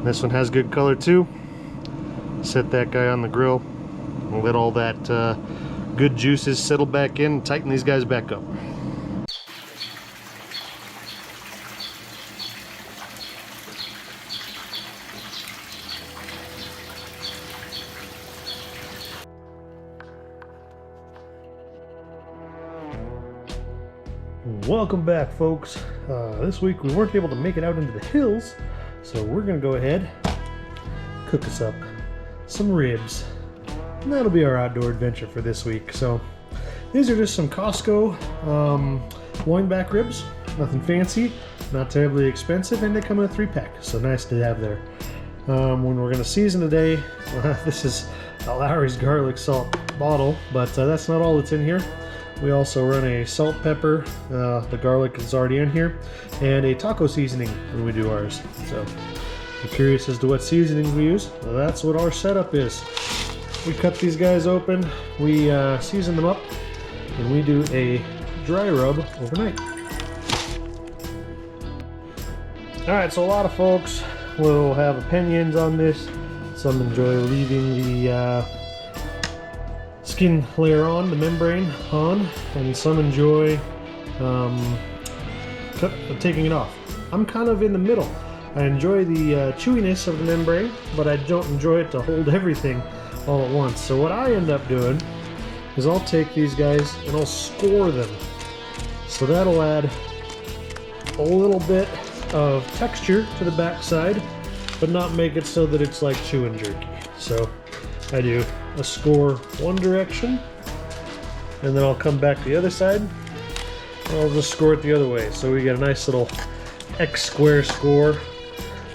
This one has good color too. Set that guy on the grill and let all that good juices settle back in and tighten these guys back up. Welcome back, folks. This week we weren't able to make it out into the hills, so we're gonna go ahead, cook us up some ribs, and that'll be our outdoor adventure for this week. So these are just some Costco loin back ribs, nothing fancy, not terribly expensive, and they come in a 3-pack, so nice to have there. When we're gonna season today, this is a Lowry's garlic salt bottle, but that's not all that's in here. We also run a salt, pepper, the garlic is already in here, and a taco seasoning when we do ours. So if you're curious as to what seasonings we use, well, that's what our setup is. We cut these guys open, we season them up, and we do a dry rub overnight. Alright, so a lot of folks will have opinions on this. Some enjoy leaving the skin layer on, the membrane on, and some enjoy taking it off. I'm kind of in the middle. I enjoy the chewiness of the membrane, but I don't enjoy it to hold everything all at once. So what I end up doing is I'll take these guys and I'll score them. So that'll add a little bit of texture to the backside, but not make it so that it's like chewing jerky. So I do a score one direction, and then I'll come back the other side, and I'll just score it the other way. So we get a nice little X square score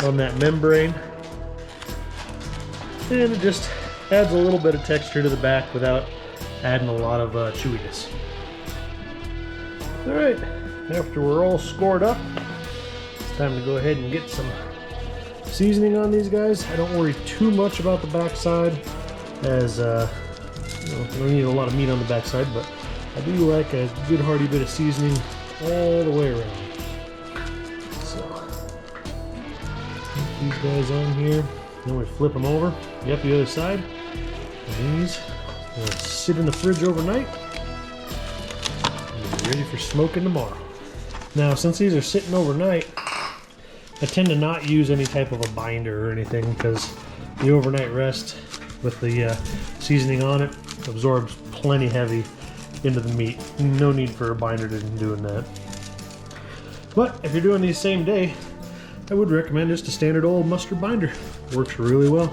on that membrane, and it just adds a little bit of texture to the back without adding a lot of chewiness. Alright, after we're all scored up, it's time to go ahead and get some seasoning on these guys. I don't worry too much about the backside, as you know, I don't need a lot of meat on the backside, but I do like a good hearty bit of seasoning all the way around. So put these guys on here, then we flip them over. Yep, the other side. And these will sit in the fridge overnight and be ready for smoking tomorrow. Now, since these are sitting overnight, I tend to not use any type of a binder or anything, because the overnight rest with the seasoning on it absorbs plenty heavy into the meat. No need for a binder to doing that. But if you're doing these same day, I would recommend just a standard old mustard binder. Works really well.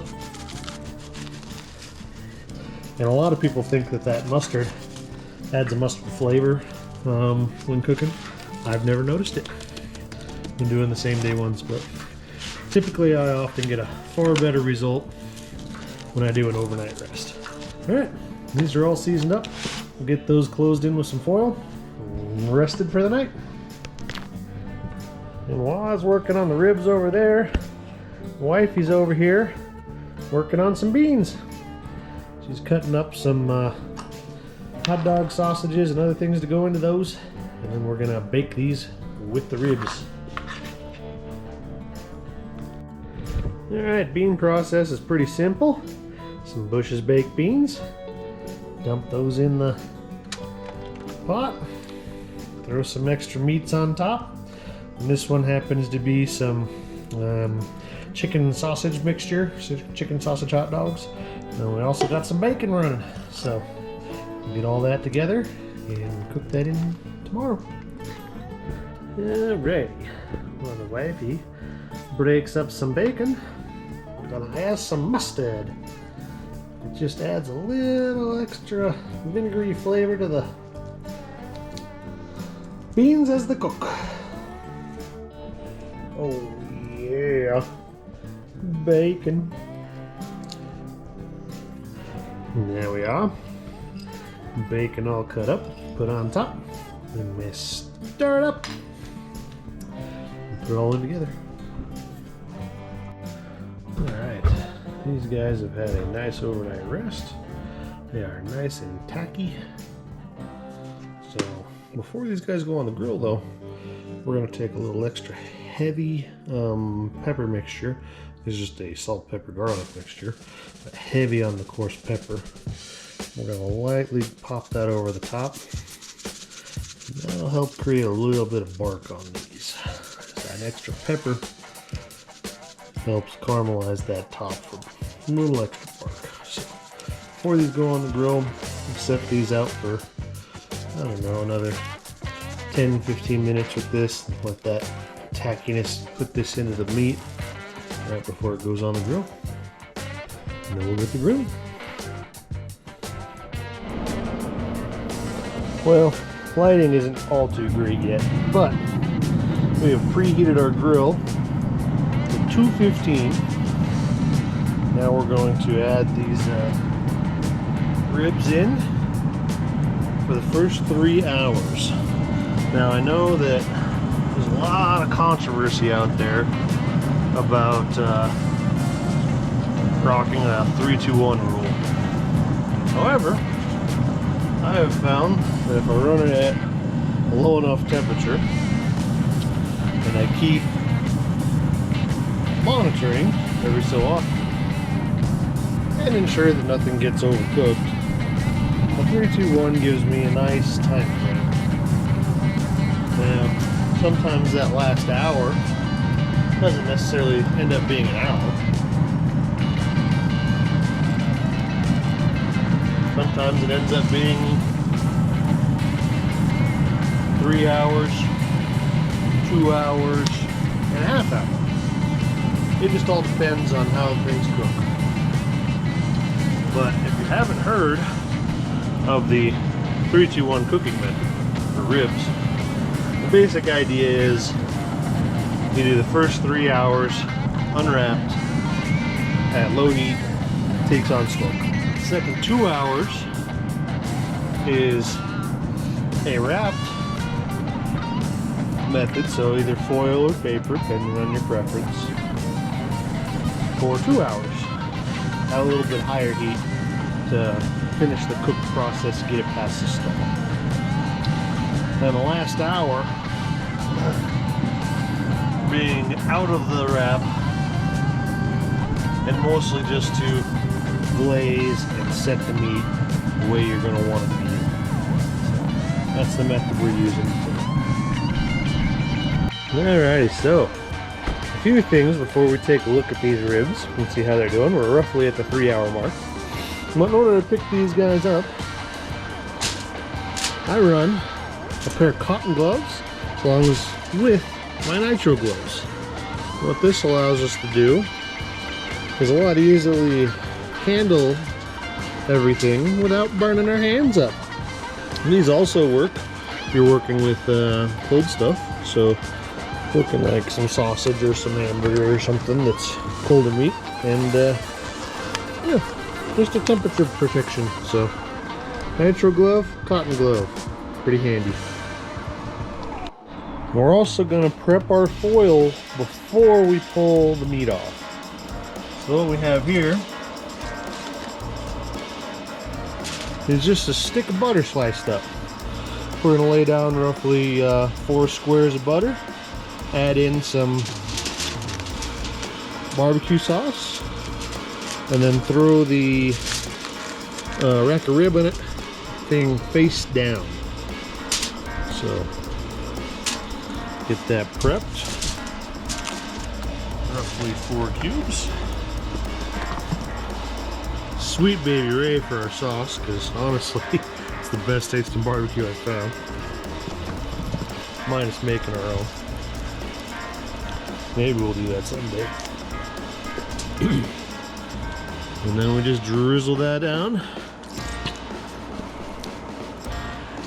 And a lot of people think that that mustard adds a mustard flavor when cooking. I've never noticed it. Been doing the same day ones, but typically I often get a far better result when I do an overnight rest. Alright, these are all seasoned up. We'll get those closed in with some foil and rested for the night. And while I was working on the ribs over there, wifey's over here working on some beans. She's cutting up some hot dog sausages and other things to go into those, and then we're gonna bake these with the ribs. Alright, bean process is pretty simple. Some Bush's baked beans. Dump those in the pot. Throw some extra meats on top. And this one happens to be some chicken sausage mixture, chicken sausage hot dogs. And we also got some bacon running. So we'll get all that together and cook that in tomorrow. Alrighty. Well, the wifey breaks up some bacon. I'm gonna add some mustard. It just adds a little extra vinegary flavor to the beans as they cook. Oh yeah, bacon. And there we are. Bacon all cut up, put on top. Then we stir it up and put it all in together. Alright, these guys have had a nice overnight rest. They are nice and tacky. So before these guys go on the grill though, we're going to take a little extra heavy pepper mixture. It's just a salt, pepper, garlic mixture, but heavy on the coarse pepper. We're gonna lightly pop that over the top. That'll help create a little bit of bark on these. That extra pepper helps caramelize that top for a little extra bark. So before these go on the grill, set these out for, I don't know, another 10-15 minutes with this. Let that tackiness put this into the meat right before it goes on the grill. And then we'll get the grill. Well, lighting isn't all too great yet, but we have preheated our grill to 215. Now we're going to add these ribs in for the first 3 hours. Now I know that there's a lot of controversy out there about rocking a 3-2-1 rule. However, I have found that if I run it at a low enough temperature and I keep monitoring every so often and ensure that nothing gets overcooked, a 3-2-1 gives me a nice time frame. Now, sometimes that last hour doesn't necessarily end up being an hour. Sometimes it ends up being 3 hours, 2 hours, and a half hour. It just all depends on how things cook. But if you haven't heard of the 3-2-1 cooking method for ribs, the basic idea is you do the first 3 hours unwrapped at low heat, takes on smoke. The second 2 hours is a wrapped method, so either foil or paper, depending on your preference, for 2 hours at a little bit higher heat to finish the cook process, get it past the stall. Then the last hour being out of the wrap and mostly just to glaze and set the meat the way you're going to want it to be. So that's the method we're using today. Alrighty, so a few things before we take a look at these ribs and see how they're doing. We're roughly at the 3 hour mark. But in order to pick these guys up, I run a pair of cotton gloves along with my Nitrile Gloves. What this allows us to do is a lot easily handle everything without burning our hands up. And these also work if you're working with cold stuff, so cooking like some sausage or some hamburger or something that's colder meat, and yeah, just a temperature protection. So Nitrile glove, cotton glove, pretty handy. We're also going to prep our foil before we pull the meat off. So what we have here is just a stick of butter sliced up. We're going to lay down roughly 4 squares of butter, add in some barbecue sauce, and then throw the rack of rib in it, thing face down. So get that prepped, roughly 4 cubes. Sweet Baby Ray for our sauce, because honestly, it's the best tasting barbecue I've found. Minus making our own. Maybe we'll do that someday. And then we just drizzle that down.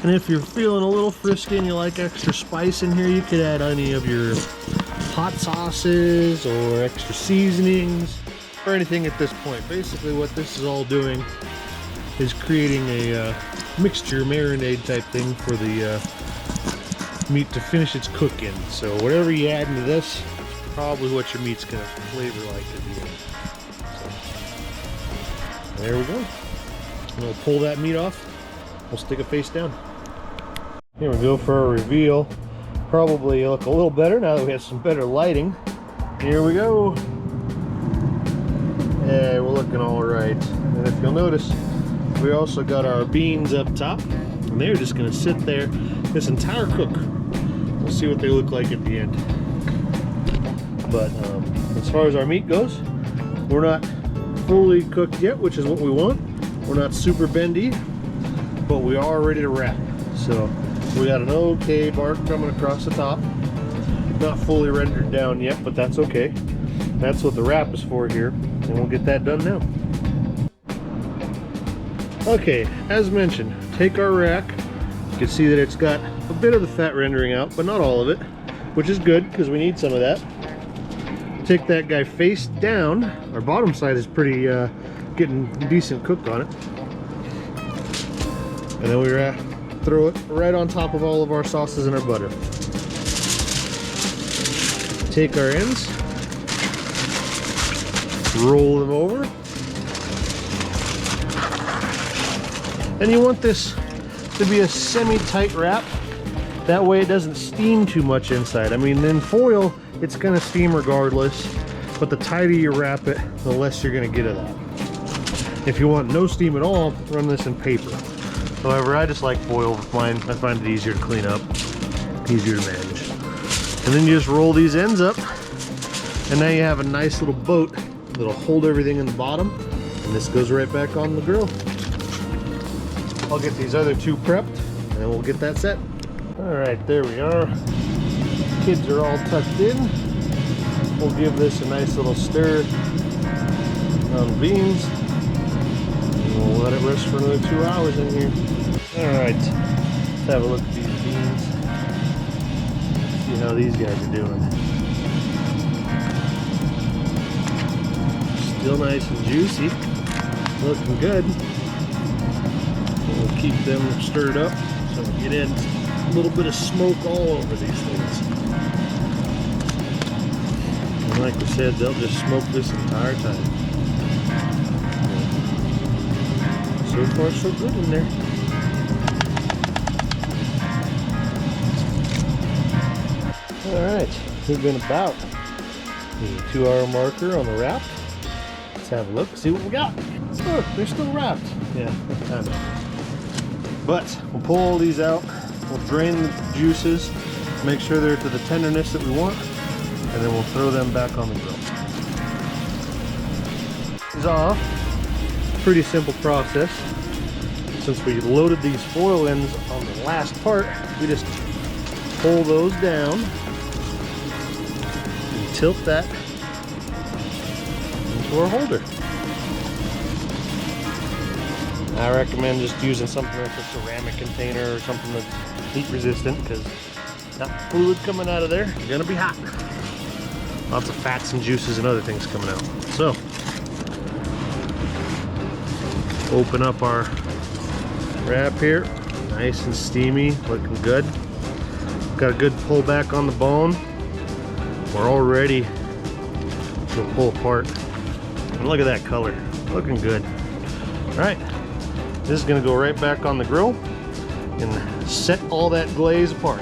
And if you're feeling a little frisky and you like extra spice in here, you could add any of your hot sauces or extra seasonings or anything at this point. Basically what this is all doing is creating a mixture, marinade type thing for the meat to finish its cook in. So whatever you add into this is probably what your meat's going to flavor like at the end. So, there we go. And we'll pull that meat off. We'll stick it face down. Here we go for our reveal. probably look a little better now that we have some better lighting. Here we go. Yeah, we're looking all right. And if you'll notice, we also got our beans up top, and they're just gonna sit there this entire cook. We'll see what they look like at the end. But as far as our meat goes, we're not fully cooked yet, which is what we want. We're not super bendy, but we are ready to wrap. So we got an okay bark coming across the top. Not fully rendered down yet, but that's okay. That's what the wrap is for here, and we'll get that done now. Okay, as mentioned, take our rack. You can see that it's got a bit of the fat rendering out, but not all of it, which is good because we need some of that. Take that guy face down. Our bottom side is pretty getting decent cooked on it. And then we throw it right on top of all of our sauces and our butter. Take our ends, roll them over. And you want this to be a semi-tight wrap. That way it doesn't steam too much inside. I mean, in foil, it's gonna steam regardless, but the tighter you wrap it, the less you're gonna get of that. If you want no steam at all, run this in paper. However, I just like foil with mine. I find it easier to clean up, easier to manage. And then you just roll these ends up, and now you have a nice little boat that'll hold everything in the bottom, and this goes right back on the grill. I'll get these other two prepped, and then we'll get that set. All right, there we are. Kids are all tucked in. We'll give this a nice little stir on the beans. And we'll let it rest for another 2 hours in here. All right, let's have a look at these beans. See how these guys are doing. Still nice and juicy. Looking good. We'll keep them stirred up so we get in a little bit of smoke all over these things. And like we said, they'll just smoke this entire time. So far, so good in there. Alright, we've been about the 2-hour marker on the wrap. Let's have a look, see what we got. Look, they're still wrapped. Yeah, kind of. But we'll pull all these out. We'll drain the juices, make sure they're to the tenderness that we want, and then we'll throw them back on the grill. These off. Pretty simple process. Since we loaded these foil ends on the last part, we just pull those down and tilt that into our holder. I recommend just using something like a ceramic container or something that's heat resistant, because that fluid coming out of there is gonna be hot. Lots of fats and juices and other things coming out. So, open up our wrap here. Nice and steamy, looking good. Got a good pull back on the bone. We're all ready to pull apart. And look at that color, looking good. All right. This is going to go right back on the grill and set all that glaze apart.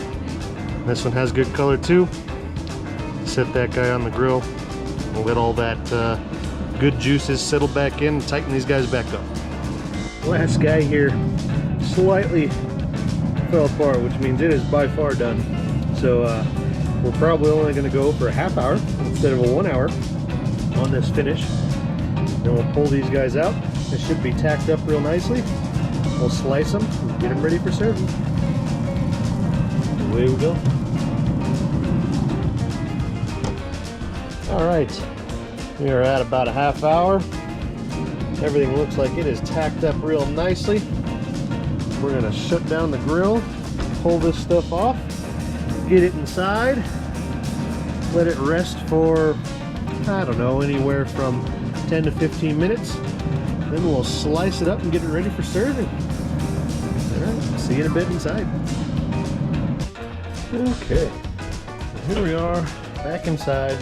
This one has good color too. Set that guy on the grill. We'll let all that good juices settle back in and tighten these guys back up. Last guy here slightly fell apart, which means it is by far done. So we're probably only going to go for a half hour instead of a 1 hour on this finish. Then we'll pull these guys out. They should be tacked up real nicely. We'll slice them and get them ready for serving. Away we go. All right, we are at about a half hour. Everything looks like it is tacked up real nicely. We're gonna shut down the grill, pull this stuff off, get it inside, let it rest for, I don't know, anywhere from 10 to 15 minutes. Then we'll slice it up and get it ready for serving. All right, see you in a bit inside. Okay, here we are, back inside.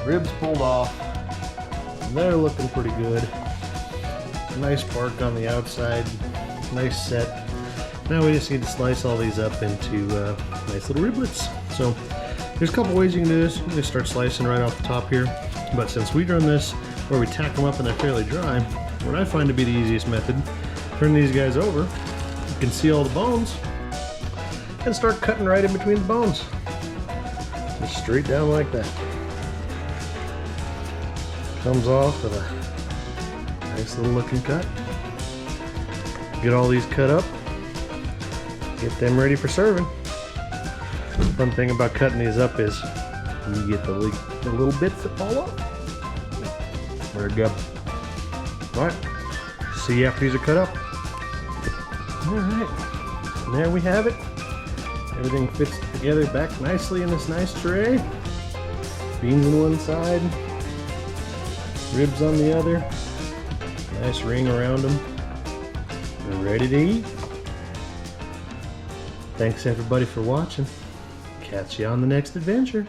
Ribs pulled off. They're looking pretty good. Nice bark on the outside, nice set. Now we just need to slice all these up into nice little riblets. So there's a couple ways you can do this. You can just start slicing right off the top here. But since we run this where we tack them up and they're fairly dry, what I find to be the easiest method, turn these guys over, you can see all the bones, and start cutting right in between the bones. Just straight down like that. Comes off with a nice little looking cut. Get all these cut up, get them ready for serving. The fun thing about cutting these up is you get the little bits that fall off. There we go. Alright, see you after these are cut up. Alright, and there we have it. Everything fits together back nicely in this nice tray. Beans on one side, ribs on the other, nice ring around them. We're ready to eat. Thanks everybody for watching. Catch you on the next adventure.